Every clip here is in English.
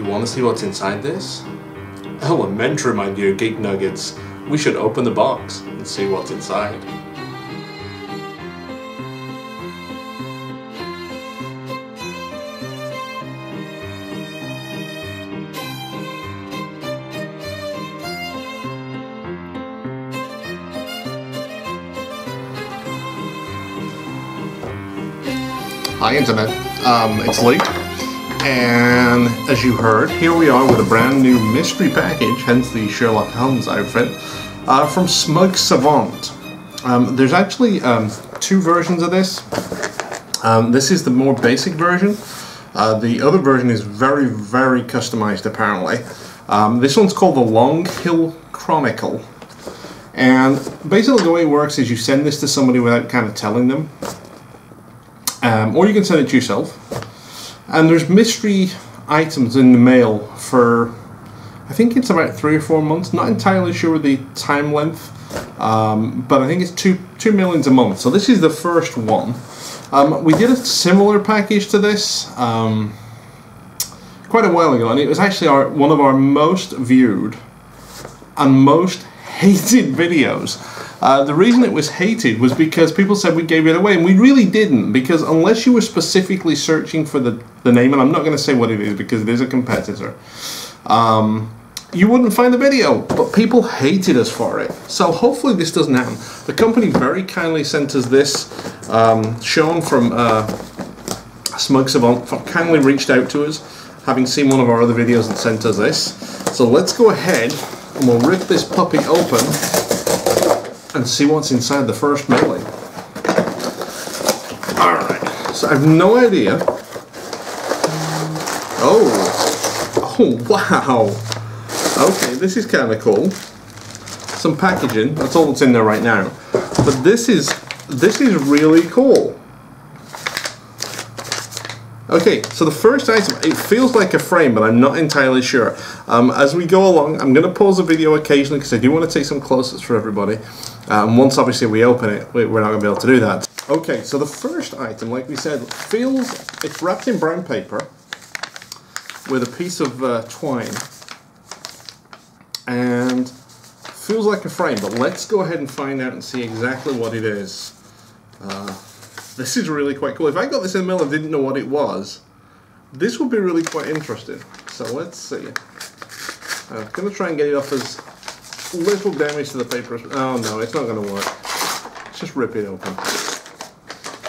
You want to see what's inside this? Oh, and meant to remind you, Geek Nuggets, we should open the box and see what's inside. Hi Internet, it's Lee, and as you heard, here we are with a brand new mystery package, hence the Sherlock Holmes outfit, from Smug Savant. There's actually two versions of this. This is the more basic version. The other version is very, very customized apparently. This one's called the Long Hill Chronicle, and basically the way it works is you send this to somebody without kind of telling them. Or you can send it to yourself. And there's mystery items in the mail for, I think it's about 3 or 4 months. Not entirely sure the time length, but I think it's 2 million a month. So this is the first one. We did a similar package to this quite a while ago, and it was actually one of our most viewed and most hated videos. The reason it was hated was because people said we gave it away, and we really didn't, because unless you were specifically searching for the name, and I'm not going to say what it is because it is a competitor, you wouldn't find the video, but people hated us for it. So hopefully this doesn't happen. The company very kindly sent us this. Sean from Smug Savant kindly reached out to us, having seen one of our other videos and sent us this. So let's go ahead and we'll rip this puppy open and see what's inside the first mailing. Alright, so I have no idea. Oh wow. Okay, this is kind of cool. Some packaging, that's all that's in there right now. But this is really cool. Okay, so the first item, it feels like a frame, but I'm not entirely sure. As we go along, I'm going to pause the video occasionally because I do want to take some close-ups for everybody. And once obviously we open it, we're not going to be able to do that. Okay, so the first item, like we said, it's wrapped in brown paper with a piece of twine. And feels like a frame, but let's go ahead and find out and see exactly what it is. This is really quite cool. If I got this in the middle and didn't know what it was, this would be really quite interesting. So let's see. I'm going to try and get it off as little damage to the paper. Oh no, it's not going to work. Let's just rip it open.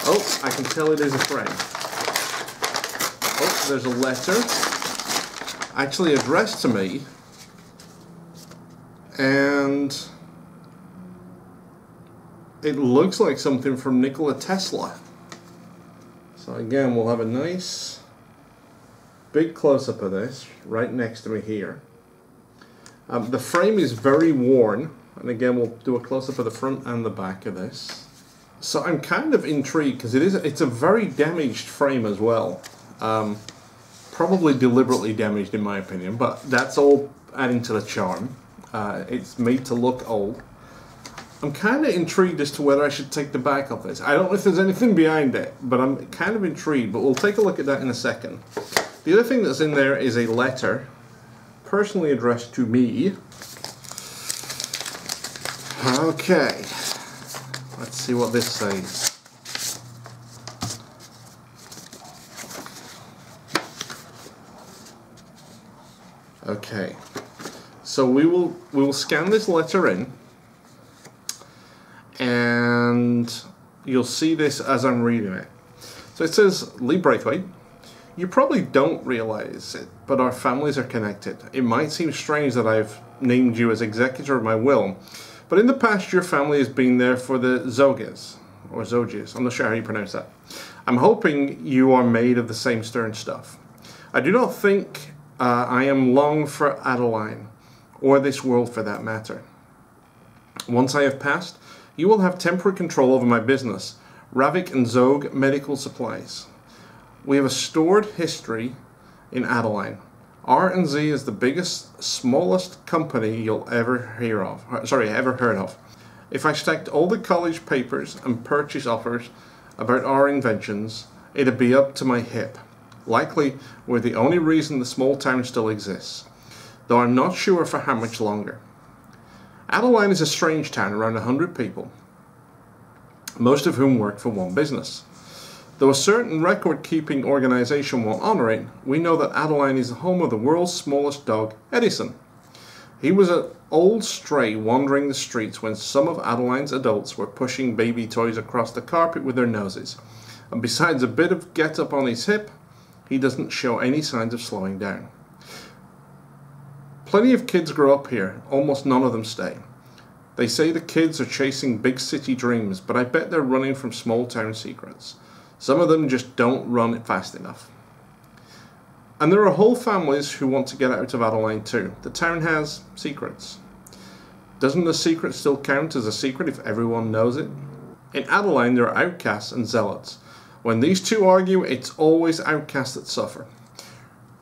Oh, I can tell it is a frame. Oh, there's a letter actually addressed to me. And it looks like something from Nikola Tesla. So again, we'll have a nice big close-up of this right next to me here. The frame is very worn, and again we'll do a close-up of the front and the back of this. So I'm kind of intrigued because it's a very damaged frame as well. Probably deliberately damaged in my opinion, but that's all adding to the charm. It's made to look old. I'm kind of intrigued as to whether I should take the back of this. I don't know if there's anything behind it, but I'm kind of intrigued, but we'll take a look at that in a second. The other thing that's in there is a letter, personally addressed to me. Okay, let's see what this says. Okay, so we will scan this letter in, and you'll see this as I'm reading it. So it says, Lee Braithwaite, you probably don't realize it, but our families are connected. It might seem strange that I've named you as executor of my will, but in the past your family has been there for the Zoges, or Zoges, I'm not sure how you pronounce that. I'm hoping you are made of the same stern stuff. I do not think I am long for Adeline, or this world for that matter. Once I have passed, you will have temporary control over my business, Ravik and Zog Medical Supplies. We have a storied history in Adeline. R&Z is the biggest, smallest company you'll ever hear of. Ever heard of. If I stacked all the college papers and purchase offers about our inventions, it'd be up to my hip. Likely we're the only reason the small town still exists, though I'm not sure for how much longer. Adeline is a strange town, around 100 people, most of whom work for one business. Though a certain record-keeping organization won't honor it, we know that Adeline is the home of the world's smallest dog, Edison. He was an old stray wandering the streets when some of Adeline's adults were pushing baby toys across the carpet with their noses, and besides a bit of get-up on his hip, he doesn't show any signs of slowing down. Plenty of kids grow up here, almost none of them stay. They say the kids are chasing big city dreams, but I bet they're running from small town secrets. Some of them just don't run it fast enough. And there are whole families who want to get out of Adeline too. The town has secrets. Doesn't the secret still count as a secret if everyone knows it? In Adeline there are outcasts and zealots. When these two argue, it's always outcasts that suffer.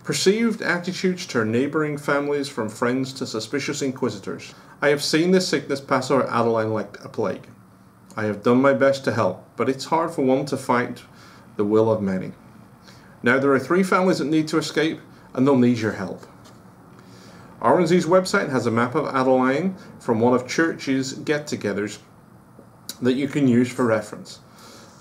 Perceived attitudes turn neighbouring families from friends to suspicious inquisitors. I have seen this sickness pass over Adeline like a plague. I have done my best to help, but it's hard for one to fight the will of many. Now there are 3 families that need to escape, and they'll need your help. RNZ's website has a map of Adeline from one of Church's get-togethers that you can use for reference.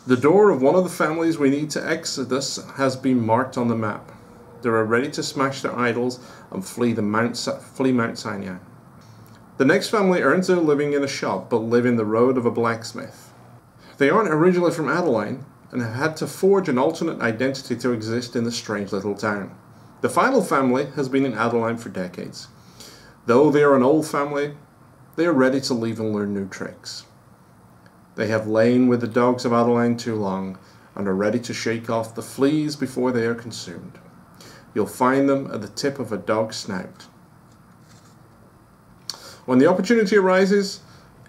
The door of one of the families we need to exodus has been marked on the map. They are ready to smash their idols and flee Mount Sinai. The next family earns their living in a shop, but live in the road of a blacksmith. They aren't originally from Adeline, and have had to forge an alternate identity to exist in the strange little town. The final family has been in Adeline for decades. Though they are an old family, they are ready to leave and learn new tricks. They have lain with the dogs of Adeline too long, and are ready to shake off the fleas before they are consumed. You'll find them at the tip of a dog's snout. When the opportunity arises,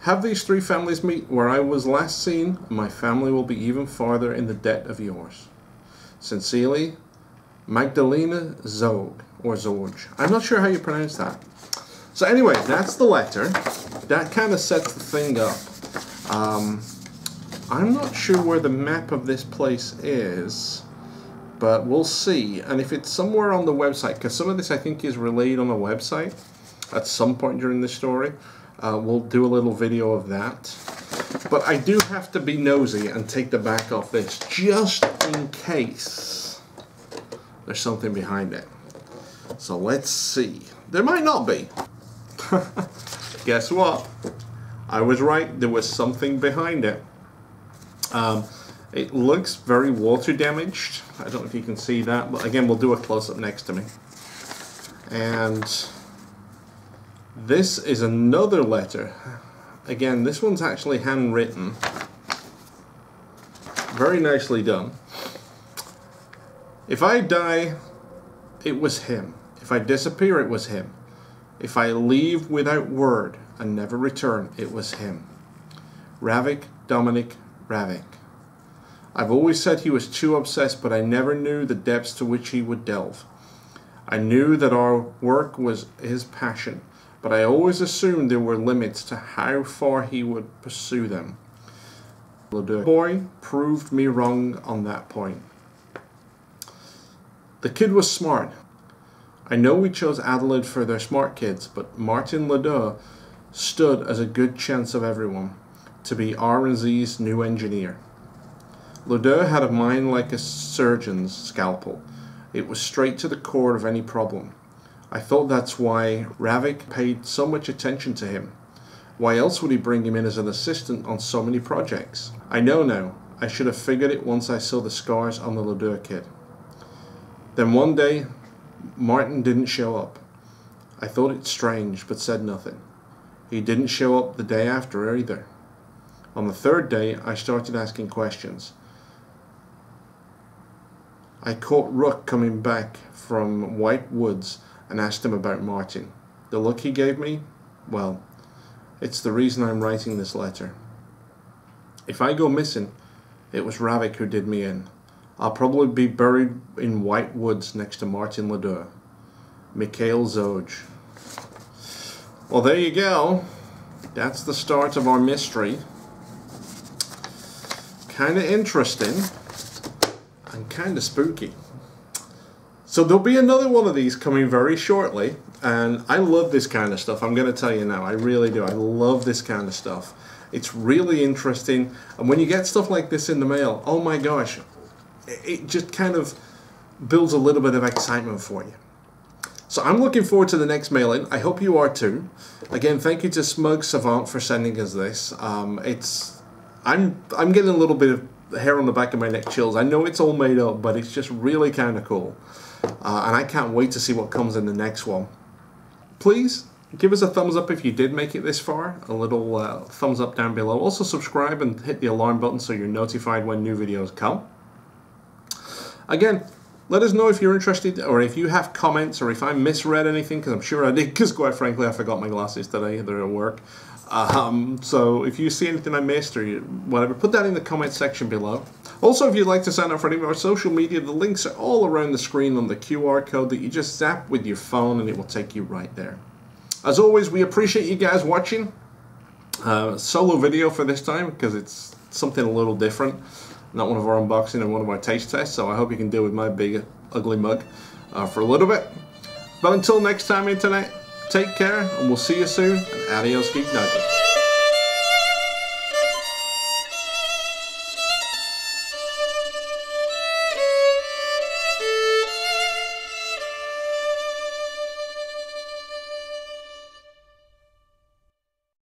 have these 3 families meet where I was last seen, and my family will be even farther in the debt of yours. Sincerely, Magdalena Zog, or Zorge. I'm not sure how you pronounce that. So anyway, that's the letter. That kind of sets the thing up. I'm not sure where the map of this place is, but we'll see. And if it's somewhere on the website, because some of this I think is relayed on the website at some point during the story, we'll do a little video of that. But I do have to be nosy and take the back off this, just in case there's something behind it. So let's see. There might not be. Guess what? I was right, there was something behind it. It looks very water damaged. I don't know if you can see that, but again, we'll do a close-up next to me. And this is another letter. Again, this one's actually handwritten. Very nicely done. If I die, it was him. If I disappear, it was him. If I leave without word and never return, it was him. Ravik Dominic Ravik. I've always said he was too obsessed, but I never knew the depths to which he would delve. I knew that our work was his passion, but I always assumed there were limits to how far he would pursue them. The boy proved me wrong on that point. The kid was smart. I know we chose Adelaide for their smart kids, but Martin Ledoux stood as a good chance of everyone to be R&Z's new engineer. Ledoux had a mind like a surgeon's scalpel. It was straight to the core of any problem. I thought that's why Ravik paid so much attention to him. Why else would he bring him in as an assistant on so many projects? I know now. I should have figured it once I saw the scars on the Ledoux kid. Then one day, Martin didn't show up. I thought it strange, but said nothing. He didn't show up the day after either. On the 3rd day, I started asking questions. I caught Rook coming back from White Woods and asked him about Martin. The look he gave me, well, it's the reason I'm writing this letter. If I go missing, it was Ravik who did me in. I'll probably be buried in White Woods next to Martin Ledoux. Mikhail Zoj. Well, there you go. That's the start of our mystery. Kind of interesting and kind of spooky. So there'll be another one of these coming very shortly, and I love this kind of stuff. I'm going to tell you now, I really do. I love this kind of stuff. It's really interesting, and when you get stuff like this in the mail, oh my gosh, it just kind of builds a little bit of excitement for you. So I'm looking forward to the next mailing. I hope you are too. Again, thank you to Smug Savant for sending us this. I'm getting a little bit of hair on the back of my neck chills. I know it's all made up, but it's just really kind of cool. And I can't wait to see what comes in the next one. Please give us a thumbs up if you did make it this far. A little thumbs up down below. Also subscribe and hit the alarm button so you're notified when new videos come. Again, let us know if you're interested, or if you have comments, or if I misread anything, because I'm sure I did, because quite frankly I forgot my glasses today. They're at work. So if you see anything I missed or whatever, put that in the comment section below. Also, if you'd like to sign up for any of our social media, the links are all around the screen on the QR code that you just zap with your phone and it will take you right there. As always, we appreciate you guys watching. Solo video for this time because it's something a little different. Not one of our unboxing and one of our taste tests, so I hope you can deal with my big ugly mug for a little bit. But until next time, Internet, take care, and we'll see you soon, and adios, Geek Nuggets.